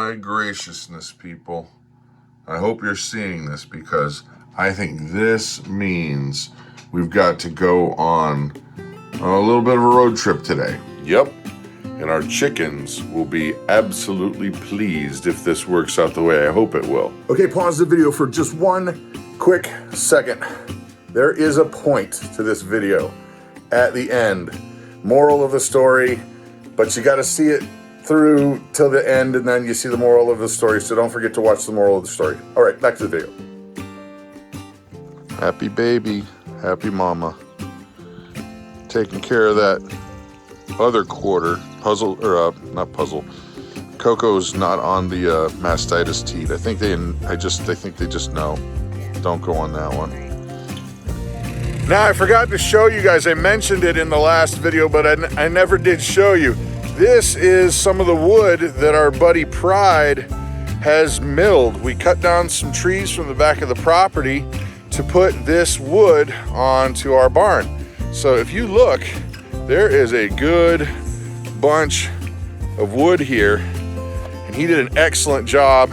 my graciousness, people. I hope you're seeing this, because I think this means we've got to go on a little bit of a road trip today. Yep. And our chickens will be absolutely pleased if this works out the way I hope it will. Okay, pause the video for just one quick second. There is a point to this video at the end. Moral of the story, but you got to see it through till the end, and then you see the moral of the story, so don't forget to watch the moral of the story. All right, back to the video. Happy baby, happy mama. Taking care of that other quarter. Puzzle, or not puzzle. Coco's not on the mastitis teat. I think they just know. Don't go on that one. Now, I forgot to show you guys. I mentioned it in the last video, but I never did show you. This is some of the wood that our buddy Pride has milled. We cut down some trees from the back of the property to put this wood onto our barn. So if you look, there is a good bunch of wood here, and he did an excellent job.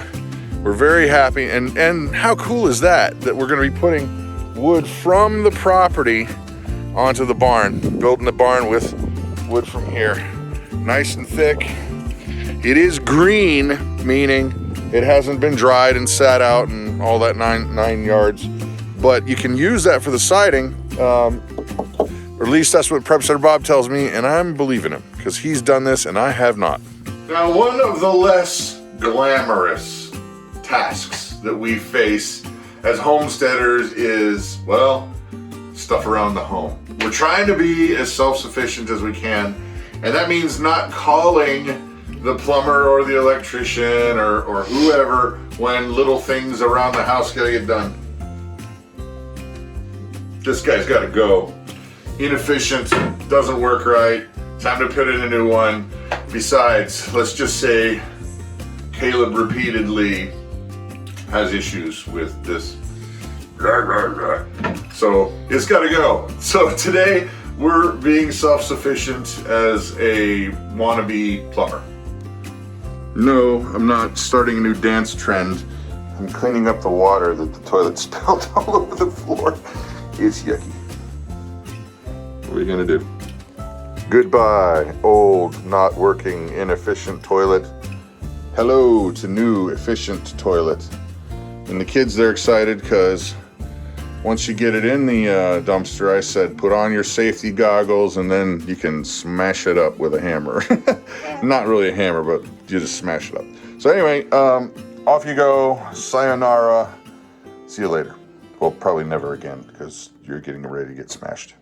We're very happy, and how cool is that we're going to be putting wood from the property onto the barn, building the barn with wood from here. Nice and thick. It is green, meaning it hasn't been dried and sat out and all that nine yards, but you can use that for the siding, or at least that's what Prep Setter Bob tells me, and I'm believing him, because he's done this and I have not. Now, one of the less glamorous tasks that we face as homesteaders is, well, stuff around the home. We're trying to be as self-sufficient as we can, and that means not calling the plumber or the electrician or whoever when little things around the house gotta get done. This guy's gotta go. Inefficient, doesn't work right, time to put in a new one. Besides, let's just say Caleb repeatedly has issues with this. So it's gotta go. So today we're being self-sufficient as a wannabe plumber. No, I'm not starting a new dance trend. I'm cleaning up the water that the toilet spilled all over the floor. It's yucky. What are you gonna do? Goodbye, old, not working, inefficient toilet. Hello to new, efficient toilet. And the kids, they're excited because once you get it in the dumpster, I said, put on your safety goggles and then you can smash it up with a hammer. Not really a hammer, but you just smash it up. So anyway, off you go. Sayonara. See you later. Well, probably never again, because you're getting ready to get smashed.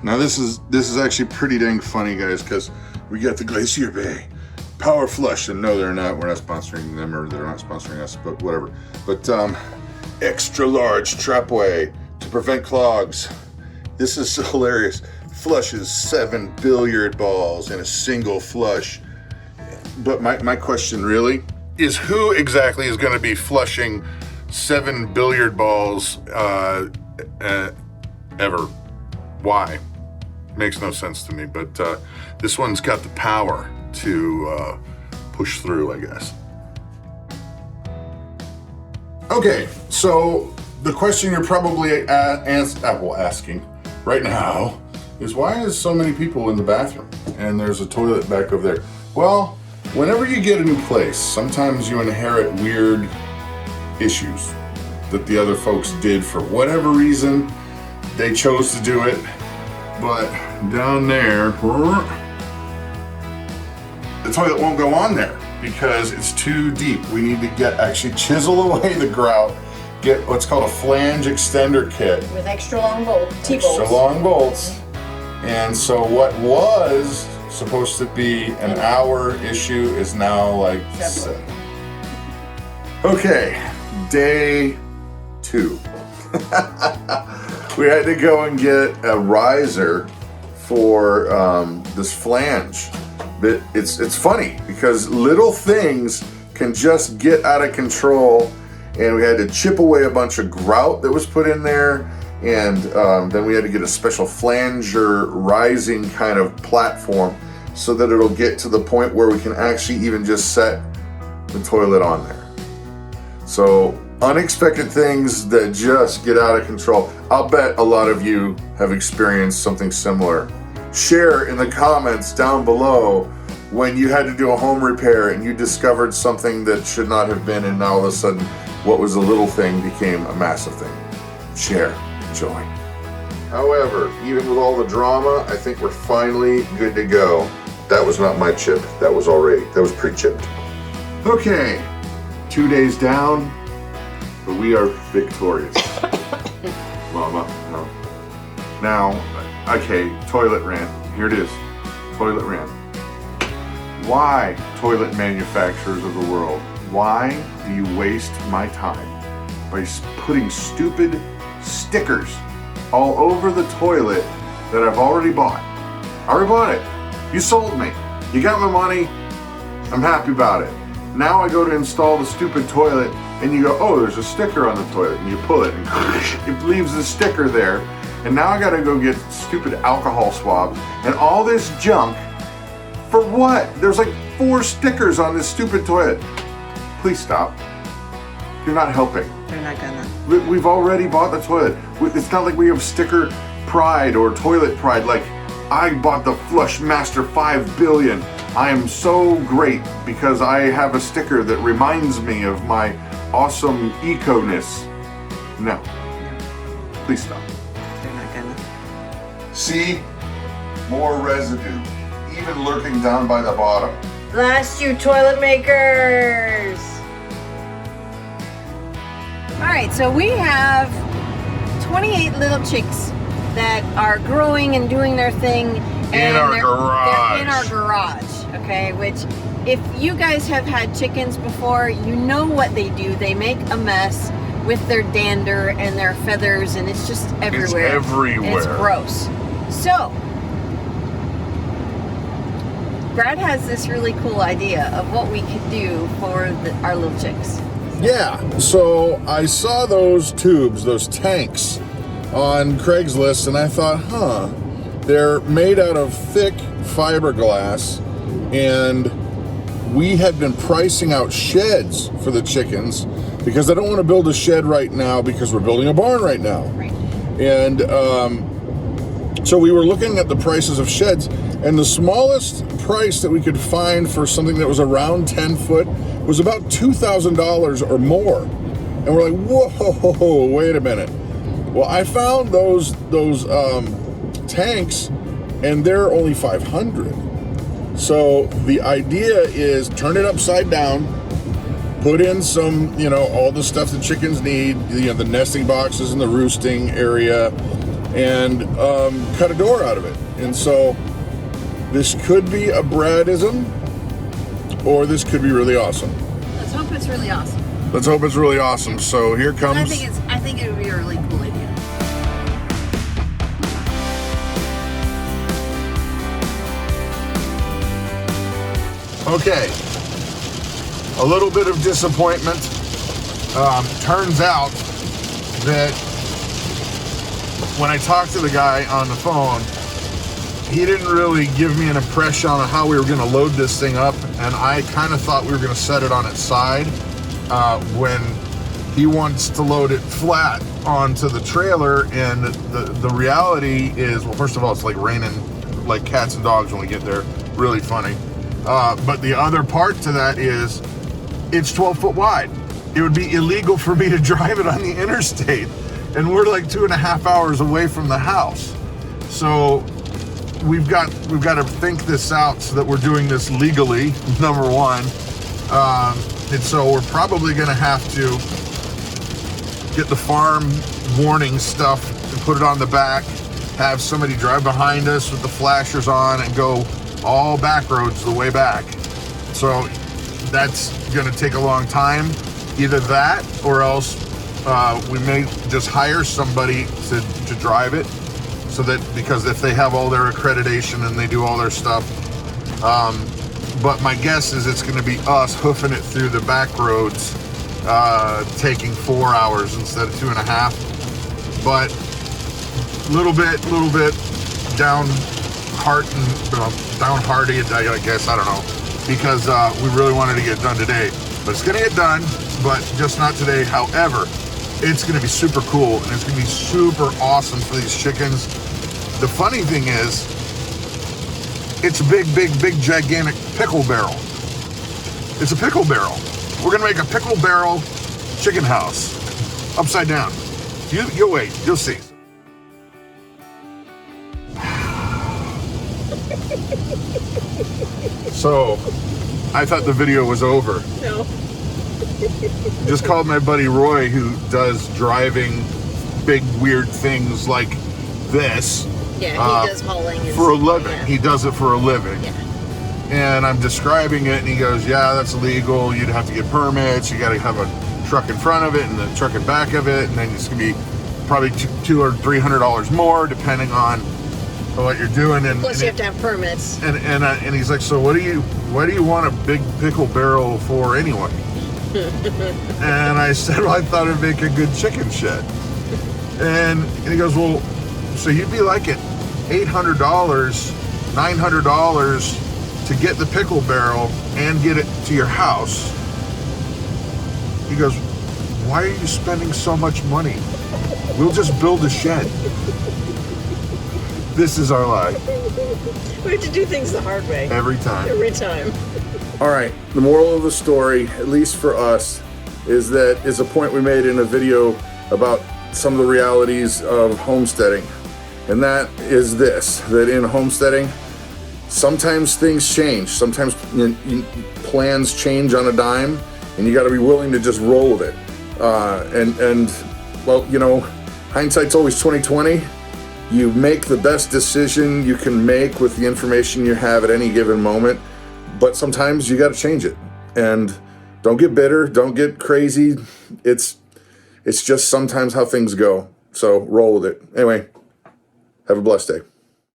Now this is actually pretty dang funny, guys, because we got the Glacier Bay Power Flush, and no, they're not. We're not sponsoring them, or they're not sponsoring us, but whatever. But extra large trapway to prevent clogs. This is so hilarious. Flushes 7 billiard balls in a single flush. But my question really is, who exactly is going to be flushing 7 billiard balls ever? Why? Makes no sense to me, but this one's got the power to push through, I guess. Okay, so the question you're probably asking right now is, why is so many people in the bathroom and there's a toilet back over there? Well, whenever you get a new place, sometimes you inherit weird issues that the other folks did for whatever reason. They chose to do it, but down there, the toilet won't go on there because it's too deep. We need to actually chisel away the grout, get what's called a flange extender kit. With extra long bolts, T-bolts. Extra long bolts. And so what was supposed to be an hour issue is now like 7. Okay, day 2. We had to go and get a riser for this flange. But it's funny because little things can just get out of control, and we had to chip away a bunch of grout that was put in there, and then we had to get a special flanger rising kind of platform so that it'll get to the point where we can actually even just set the toilet on there. So unexpected things that just get out of control. I'll bet a lot of you have experienced something similar. Share in the comments down below when you had to do a home repair and you discovered something that should not have been, and now all of a sudden what was a little thing became a massive thing. Share, joy. However, even with all the drama, I think we're finally good to go. That was not my chip. That was pre-chipped. Okay, 2 days down, but we are victorious. Mama, no. Now, okay, toilet rant. Here it is, toilet rant. Why, toilet manufacturers of the world, why do you waste my time by putting stupid stickers all over the toilet that I've already bought? I already bought it. You sold me. You got my money. I'm happy about it. Now I go to install the stupid toilet and you go, oh, there's a sticker on the toilet, and you pull it and it leaves the sticker there. And now I gotta go get stupid alcohol swabs and all this junk. For what? There's like 4 stickers on this stupid toilet. Please stop. You're not helping. They're not gonna. We've already bought the toilet. It's not like we have sticker pride or toilet pride. Like, I bought the Flush Master 5 billion. I am so great because I have a sticker that reminds me of my awesome eco-ness. No. Please stop. They're not gonna. See? More residue. Even lurking down by the bottom. Blast you, toilet makers! Alright, so we have 28 little chicks that are growing and doing their thing. In our garage. They're in our garage, okay? Which, if you guys have had chickens before, you know what they do. They make a mess with their dander and their feathers, and it's just everywhere. It's everywhere. It's gross. So, Brad has this really cool idea of what we could do for our little chicks. Yeah, so I saw those tubes, those tanks on Craigslist, and I thought, they're made out of thick fiberglass, and we had been pricing out sheds for the chickens because I don't want to build a shed right now because we're building a barn right now. Right. And so we were looking at the prices of sheds, and the smallest price that we could find for something that was around 10 foot was about $2,000 or more. And we're like, whoa, wait a minute. Well, I found those tanks, and they're only 500. So the idea is turn it upside down, put in some, all the stuff the chickens need, the nesting boxes and the roosting area, and cut a door out of it. And so this could be a Bradism, or this could be really awesome. Let's hope it's really awesome. Let's hope it's really awesome. So here comes. I think it would be a really cool idea. Okay, a little bit of disappointment. Turns out that when I talked to the guy on the phone, he didn't really give me an impression on how we were going to load this thing up, and I kind of thought we were going to set it on its side when he wants to load it flat onto the trailer. And the reality is, well, first of all, it's like raining like cats and dogs when we get there. Really funny. But the other part to that is it's 12 foot wide. It would be illegal for me to drive it on the interstate, and we're like 2.5 hours away from the house. So we've got to think this out so that we're doing this legally, number one. And so we're probably going to have to get the farm warning stuff and put it on the back, have somebody drive behind us with the flashers on and go all back roads the way back. So that's going to take a long time. Either that, or else we may just hire somebody to drive it, so that, because if they have all their accreditation and they do all their stuff, but my guess is it's going to be us hoofing it through the back roads, taking 4 hours instead of 2.5. But little bit downhearted, I guess, I don't know, because we really wanted to get it done today. But it's gonna get done, but just not today. However, it's gonna be super cool and it's gonna be super awesome for these chickens. The funny thing is, it's a big, gigantic pickle barrel. It's a pickle barrel. We're gonna make a pickle barrel chicken house, upside down. You'll wait, you'll see. So, I thought the video was over. No. Just called my buddy Roy, who does driving big weird things like this. Yeah, he does hauling. For a living. Yeah. He does it for a living. Yeah. And I'm describing it, and he goes, yeah, that's illegal. You'd have to get permits. You got to have a truck in front of it and a truck in back of it, and then it's going to be probably $200 or $300 more, depending on what you're doing. And plus, you have to have permits. And he's like, so what do you want a big pickle barrel for anyway? And I said, well, I thought it'd make a good chicken shed. And he goes, well, so you'd be like at $800, $900 to get the pickle barrel and get it to your house. He goes, why are you spending so much money? We'll just build a shed. This is our life. We have to do things the hard way. Every time. Every time. All right, the moral of the story, at least for us, is a point we made in a video about some of the realities of homesteading. And that is this, that in homesteading, sometimes things change. Sometimes plans change on a dime, and you got to be willing to just roll with it. Well, you know, hindsight's always 20/20. You make the best decision you can make with the information you have at any given moment. But sometimes you got to change it, and don't get bitter, don't get crazy. It's just sometimes how things go. So roll with it. Anyway, have a blessed day.